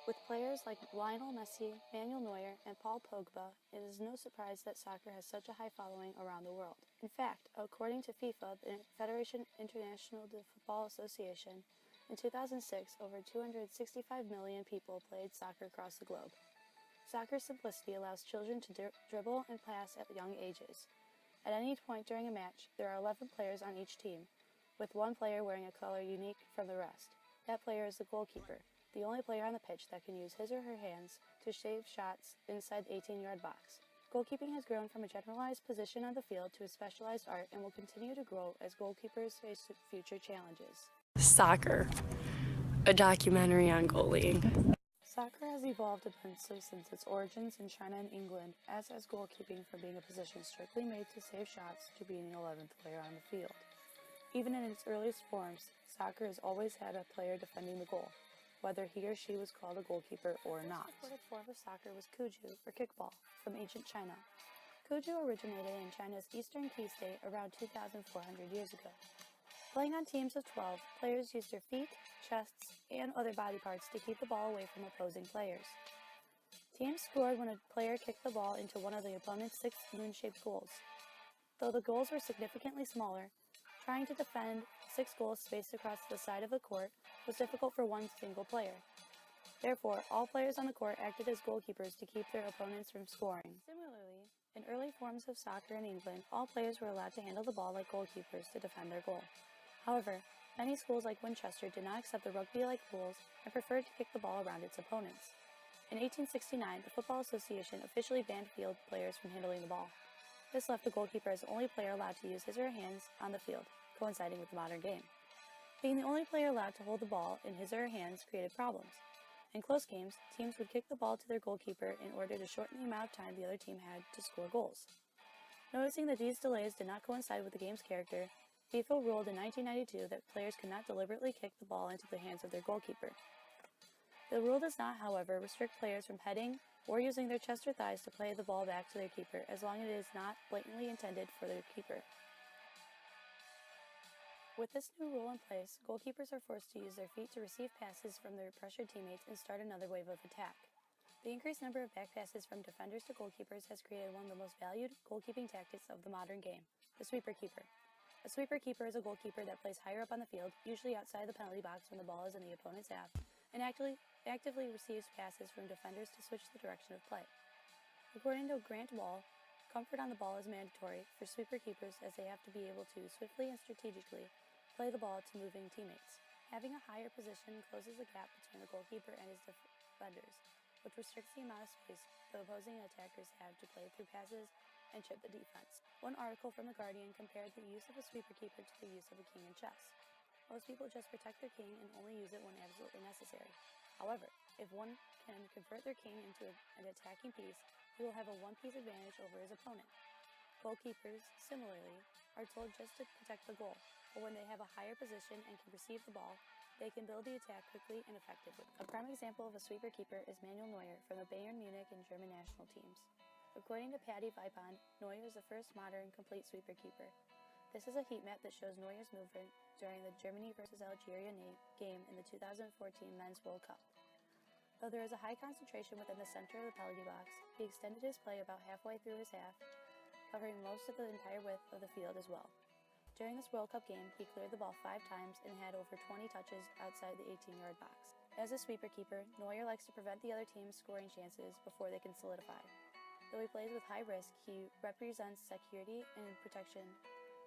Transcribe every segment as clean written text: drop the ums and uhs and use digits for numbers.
With players like Lionel Messi, Manuel Neuer, and Paul Pogba, it is no surprise that soccer has such a high following around the world. In fact, according to FIFA, the Federation International de Football Association, in 2006, over 265 million people played soccer across the globe. Soccer's simplicity allows children to dribble and pass at young ages. At any point during a match, there are 11 players on each team, with one player wearing a color unique from the rest. That player is the goalkeeper, the only player on the pitch that can use his or her hands to save shots inside the 18-yard box. Goalkeeping has grown from a generalized position on the field to a specialized art and will continue to grow as goalkeepers face future challenges. Soccer, a documentary on goalie. Soccer has evolved immensely since its origins in China and England, as has goalkeeping from being a position strictly made to save shots to being the 11th player on the field. Even in its earliest forms, soccer has always had a player defending the goal, whether he or she was called a goalkeeper or not. The first form of soccer was Cuju, or kickball, from ancient China. Cuju originated in China's eastern Qi state around 2,400 years ago. Playing on teams of 12, players used their feet, chests, and other body parts to keep the ball away from opposing players. Teams scored when a player kicked the ball into one of the opponent's 6 moon-shaped goals. Though the goals were significantly smaller, trying to defend 6 goals spaced across the side of the court was difficult for one single player. Therefore, all players on the court acted as goalkeepers to keep their opponents from scoring. Similarly, in early forms of soccer in England, all players were allowed to handle the ball like goalkeepers to defend their goal. However, many schools like Winchester did not accept the rugby-like rules and preferred to kick the ball around its opponents. In 1869, the Football Association officially banned field players from handling the ball. This left the goalkeeper as the only player allowed to use his or her hands on the field, coinciding with the modern game. Being the only player allowed to hold the ball in his or her hands created problems. In close games, teams would kick the ball to their goalkeeper in order to shorten the amount of time the other team had to score goals. Noticing that these delays did not coincide with the game's character, FIFA ruled in 1992 that players could not deliberately kick the ball into the hands of their goalkeeper. The rule does not, however, restrict players from heading or using their chest or thighs to play the ball back to their keeper as long as it is not blatantly intended for their keeper. With this new rule in place, goalkeepers are forced to use their feet to receive passes from their pressured teammates and start another wave of attack. The increased number of back passes from defenders to goalkeepers has created one of the most valued goalkeeping tactics of the modern game, the sweeper keeper. A sweeper keeper is a goalkeeper that plays higher up on the field, usually outside the penalty box when the ball is in the opponent's half, and actively receives passes from defenders to switch the direction of play. According to Grant Wall, comfort on the ball is mandatory for sweeper keepers as they have to be able to swiftly and strategically play the ball to moving teammates. Having a higher position closes the gap between the goalkeeper and his defenders, which restricts the amount of space the opposing attackers have to play through passes and chip the defense. One article from The Guardian compared the use of a sweeper keeper to the use of a king in chess. Most people just protect their king and only use it when absolutely necessary. However, if one can convert their king into an attacking piece, he will have a one-piece advantage over his opponent. Goalkeepers, similarly, are told just to protect the goal, but when they have a higher position and can receive the ball, they can build the attack quickly and effectively. A prime example of a sweeper keeper is Manuel Neuer from the Bayern Munich and German national teams. According to Patty Vipond, Neuer is the first modern complete sweeper keeper. This is a heat map that shows Neuer's movement during the Germany vs. Algeria game in the 2014 Men's World Cup. Though there is a high concentration within the center of the penalty box, he extended his play about halfway through his half, covering most of the entire width of the field as well. During this World Cup game, he cleared the ball 5 times and had over 20 touches outside the 18-yard box. As a sweeper keeper, Neuer likes to prevent the other team's scoring chances before they can solidify. Though he plays with high risk, he represents security and protection.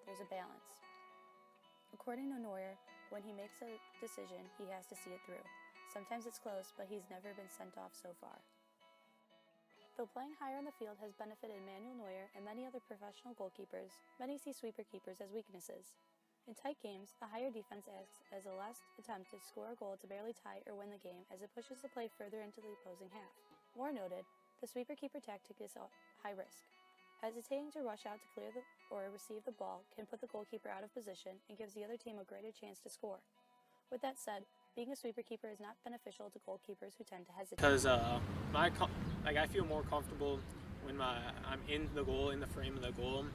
There's a balance. According to Neuer, when he makes a decision, he has to see it through. Sometimes it's close, but he's never been sent off so far. Though playing higher on the field has benefited Manuel Neuer and many other professional goalkeepers, many see sweeper keepers as weaknesses. In tight games, a higher defense acts as a last attempt to score a goal to barely tie or win the game as it pushes the play further into the opposing half. More noted, the sweeper keeper tactic is high risk. Hesitating to rush out to clear or receive the ball can put the goalkeeper out of position and gives the other team a greater chance to score. With that said, being a sweeper keeper is not beneficial to goalkeepers who tend to hesitate. Because I feel more comfortable when I'm in the goal, in the frame of the goal.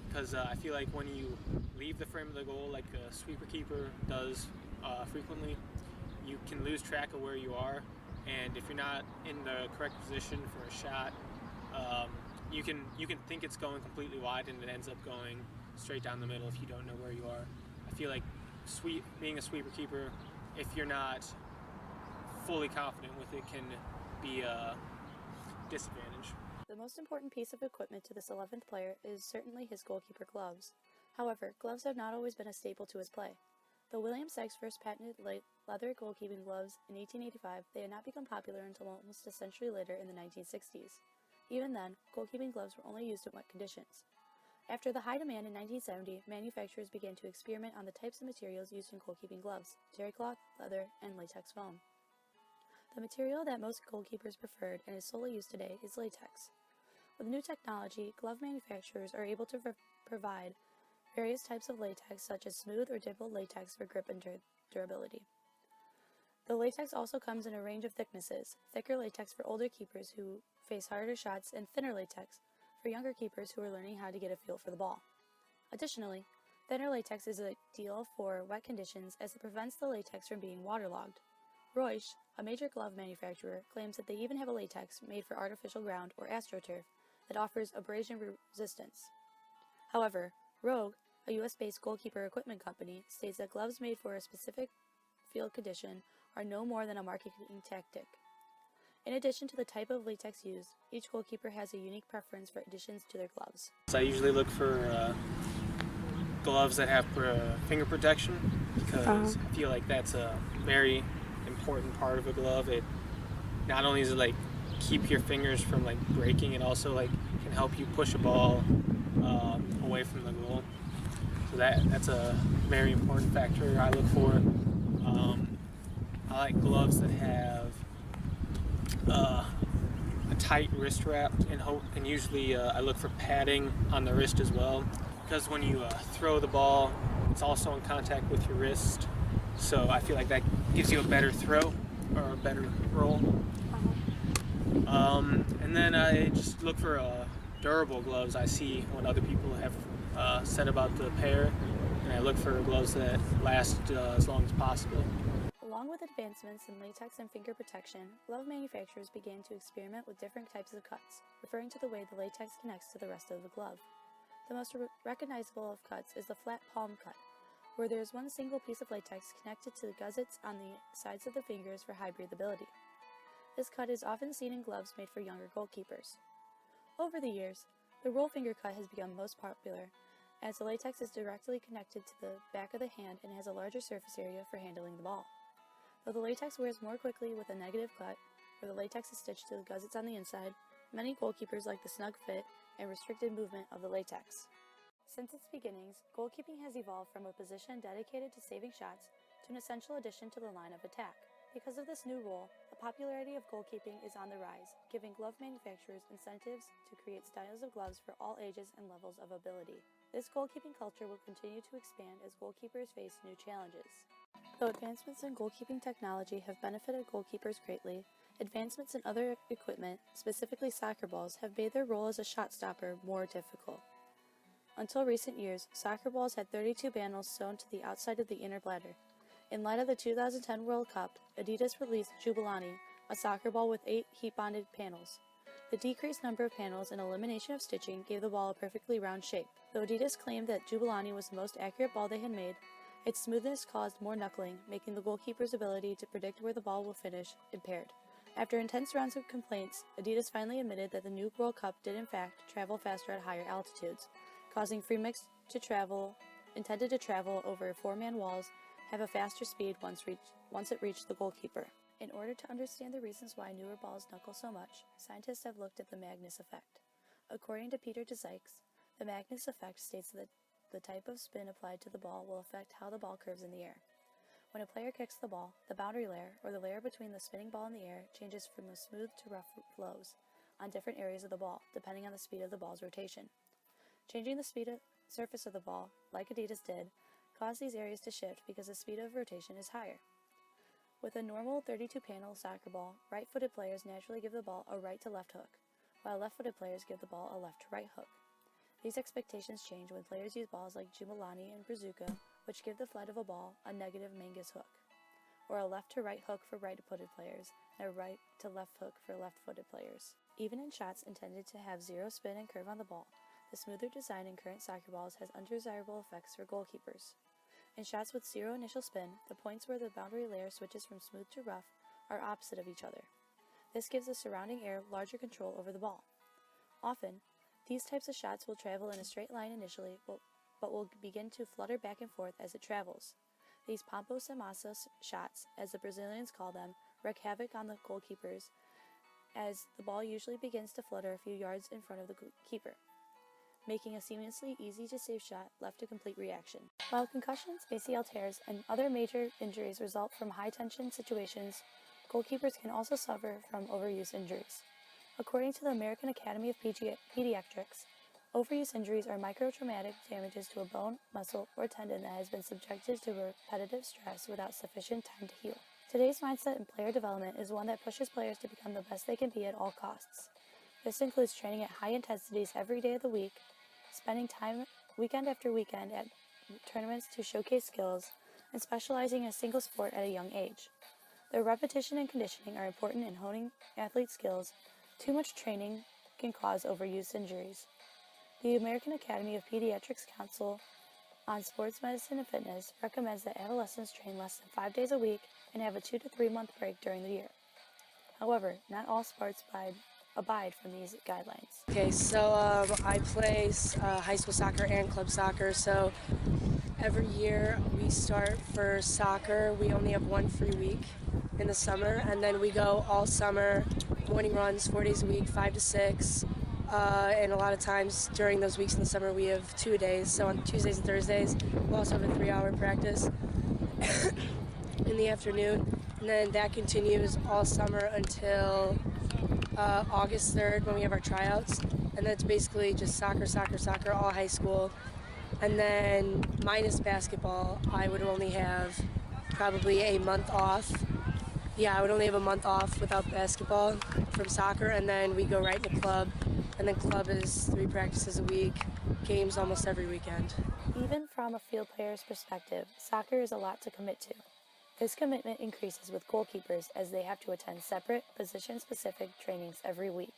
Because I feel like when you leave the frame of the goal, like a sweeper keeper does frequently, you can lose track of where you are, and if you're not in the correct position for a shot, you can think it's going completely wide and it ends up going straight down the middle if you don't know where you are. I feel like being a sweeper keeper, if you're not fully confident with it, can be a disadvantage. The most important piece of equipment to this 11th player is certainly his goalkeeper gloves. However, gloves have not always been a staple to his play. Though William Sykes first patented leather goalkeeping gloves in 1885, they had not become popular until almost a century later in the 1960s. Even then, goalkeeping gloves were only used in wet conditions. After the high demand in 1970, manufacturers began to experiment on the types of materials used in goalkeeping gloves: terry cloth, leather, and latex foam. The material that most goalkeepers preferred and is solely used today is latex. With new technology, glove manufacturers are able to provide various types of latex, such as smooth or dimpled latex for grip and durability. The latex also comes in a range of thicknesses: thicker latex for older keepers who face harder shots, and thinner latex for younger keepers who are learning how to get a feel for the ball. Additionally, thinner latex is ideal for wet conditions as it prevents the latex from being waterlogged. Reusch, a major glove manufacturer, claims that they even have a latex made for artificial ground or AstroTurf that offers abrasion resistance. However, Rogue, a US-based goalkeeper equipment company, states that gloves made for a specific field condition are no more than a marketing tactic. In addition to the type of latex used, each goalkeeper has a unique preference for additions to their gloves. So I usually look for gloves that have finger protection, because I feel like that's a very important part of a glove. It not only does it keep your fingers from breaking, it also can help you push a ball away from the goal. So that's a very important factor I look for. I like gloves that have a tight wrist wrap, and usually I look for padding on the wrist as well, because when you throw the ball, it's also in contact with your wrist, so I feel like that gives you a better throw or a better roll. And then I just look for durable gloves. I see what other people have said about the pair, and I look for gloves that last as long as possible. Along with advancements in latex and finger protection, glove manufacturers began to experiment with different types of cuts, referring to the way the latex connects to the rest of the glove. The most recognizable of cuts is the flat palm cut, where there is one single piece of latex connected to the gussets on the sides of the fingers for high breathability. This cut is often seen in gloves made for younger goalkeepers. Over the years, the roll finger cut has become most popular, as the latex is directly connected to the back of the hand and has a larger surface area for handling the ball. Though the latex wears more quickly with a negative cut, where the latex is stitched to the gussets on the inside, many goalkeepers like the snug fit and restricted movement of the latex. Since its beginnings, goalkeeping has evolved from a position dedicated to saving shots to an essential addition to the line of attack. Because of this new role, the popularity of goalkeeping is on the rise, giving glove manufacturers incentives to create styles of gloves for all ages and levels of ability. This goalkeeping culture will continue to expand as goalkeepers face new challenges. Though advancements in goalkeeping technology have benefited goalkeepers greatly, advancements in other equipment, specifically soccer balls, have made their role as a shot stopper more difficult. Until recent years, soccer balls had 32 panels sewn to the outside of the inner bladder. In light of the 2010 World Cup, Adidas released Jubelani, a soccer ball with 8 heat-bonded panels. The decreased number of panels and elimination of stitching gave the ball a perfectly round shape. Though Adidas claimed that Jubelani was the most accurate ball they had made, its smoothness caused more knuckling, making the goalkeeper's ability to predict where the ball will finish impaired. After intense rounds of complaints, Adidas finally admitted that the new World Cup did in fact travel faster at higher altitudes, causing free mix intended to travel over four-man walls have a faster speed once it reached the goalkeeper. In order to understand the reasons why newer balls knuckle so much, scientists have looked at the Magnus effect. According to Peter Deszykes, the Magnus effect states that the type of spin applied to the ball will affect how the ball curves in the air. When a player kicks the ball, the boundary layer, or the layer between the spinning ball and the air, changes from a smooth to rough flows on different areas of the ball, depending on the speed of the ball's rotation. Changing the surface of the ball, like Adidas did, caused these areas to shift because the speed of rotation is higher. With a normal 32-panel soccer ball, right-footed players naturally give the ball a right-to-left hook, while left-footed players give the ball a left-to-right hook. These expectations change when players use balls like Jubelani and Brazuca, which give the flight of a ball a negative Mangus hook, or a left-to-right hook for right-footed players, and a right to left hook for left-footed players. Even in shots intended to have zero spin and curve on the ball, the smoother design in current soccer balls has undesirable effects for goalkeepers. In shots with zero initial spin, the points where the boundary layer switches from smooth to rough are opposite of each other. This gives the surrounding air larger control over the ball. Often, these types of shots will travel in a straight line initially, but will begin to flutter back and forth as it travels. These pompos and massas shots, as the Brazilians call them, wreak havoc on the goalkeepers, as the ball usually begins to flutter a few yards in front of the keeper, making a seamlessly easy-to-save shot left to complete reaction. While concussions, ACL tears, and other major injuries result from high-tension situations, goalkeepers can also suffer from overuse injuries. According to the American Academy of Pediatrics, overuse injuries are microtraumatic damages to a bone, muscle, or tendon that has been subjected to repetitive stress without sufficient time to heal. Today's mindset in player development is one that pushes players to become the best they can be at all costs. This includes training at high intensities every day of the week, spending time weekend after weekend at tournaments to showcase skills, and specializing in a single sport at a young age. Though repetition and conditioning are important in honing athlete skills, too much training can cause overuse injuries. The American Academy of Pediatrics Council on Sports Medicine and Fitness recommends that adolescents train less than 5 days a week and have a 2 to 3 month break during the year. However, not all sports abide from these guidelines. Okay, so I play high school soccer and club soccer, so every year we start for soccer. We only have one free week in the summer, and then we go all summer, morning runs, 4 days a week, 5 to 6. And a lot of times during those weeks in the summer we have 2 days. So on Tuesdays and Thursdays we'll also have a 3-hour practice in the afternoon. And then that continues all summer until August 3rd when we have our tryouts. And that's basically just soccer, all high school. And then minus basketball, I would only have probably a month off. Yeah, I would only have a month off without basketball from soccer, and then we go right to club. And then club is 3 practices a week, games almost every weekend. Even from a field player's perspective, soccer is a lot to commit to. This commitment increases with goalkeepers as they have to attend separate, position-specific trainings every week.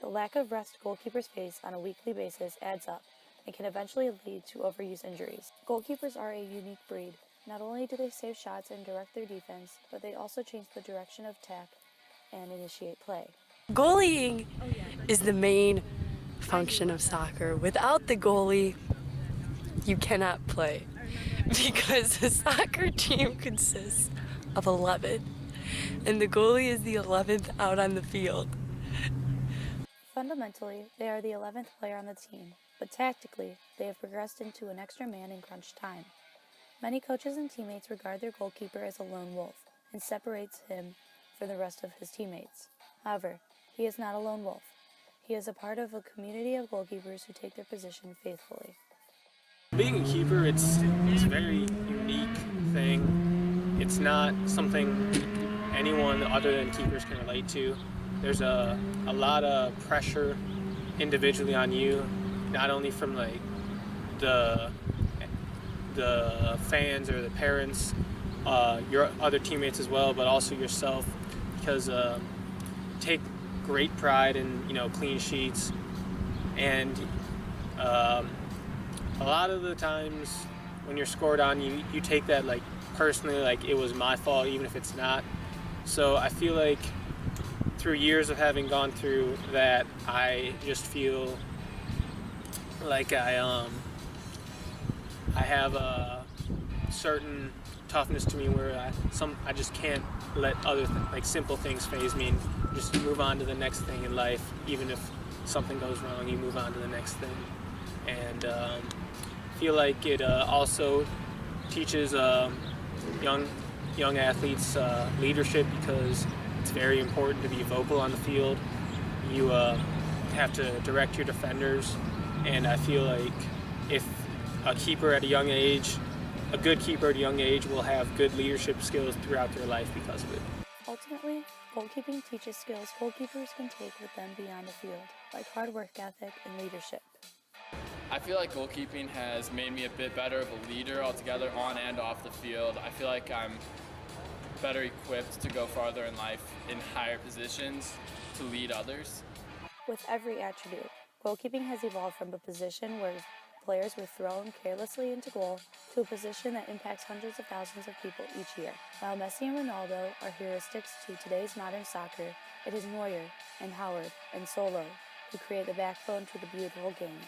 The lack of rest goalkeepers face on a weekly basis adds up and can eventually lead to overuse injuries. Goalkeepers are a unique breed. Not only do they save shots and direct their defense, but they also change the direction of attack and initiate play. Goalieing is the main function of soccer. Without the goalie, you cannot play because the soccer team consists of 11 and the goalie is the 11th out on the field. Fundamentally, they are the 11th player on the team, but tactically, they have progressed into an extra man in crunch time. Many coaches and teammates regard their goalkeeper as a lone wolf and separates him from the rest of his teammates. However, he is not a lone wolf. He is a part of a community of goalkeepers who take their position faithfully. Being a keeper, it's a very unique thing. It's not something anyone other than keepers can relate to. There's a lot of pressure individually on you, not only from like the fans or the parents, your other teammates as well, but also yourself, because take great pride in clean sheets, and a lot of the times when you're scored on, you take that like personally, like it was my fault, even if it's not. So I feel like through years of having gone through that, I just feel like I have a certain toughness to me where I just can't let other like simple things faze me and just move on to the next thing in life. Even if something goes wrong, you move on to the next thing. And I feel like it also teaches young athletes leadership, because it's very important to be vocal on the field. You have to direct your defenders, and I feel like if a keeper at a young age, a good keeper at a young age, will have good leadership skills throughout their life because of it. Ultimately, goalkeeping teaches skills goalkeepers can take with them beyond the field, like hard work ethic and leadership. I feel like goalkeeping has made me a bit better of a leader altogether, on and off the field. I feel like I'm better equipped to go farther in life in higher positions to lead others. With every attribute, goalkeeping has evolved from a position where players were thrown carelessly into goal to a position that impacts hundreds of thousands of people each year. While Messi and Ronaldo are heuristics to today's modern soccer, it is Neuer and Howard and Solo who create the backbone to the beautiful game.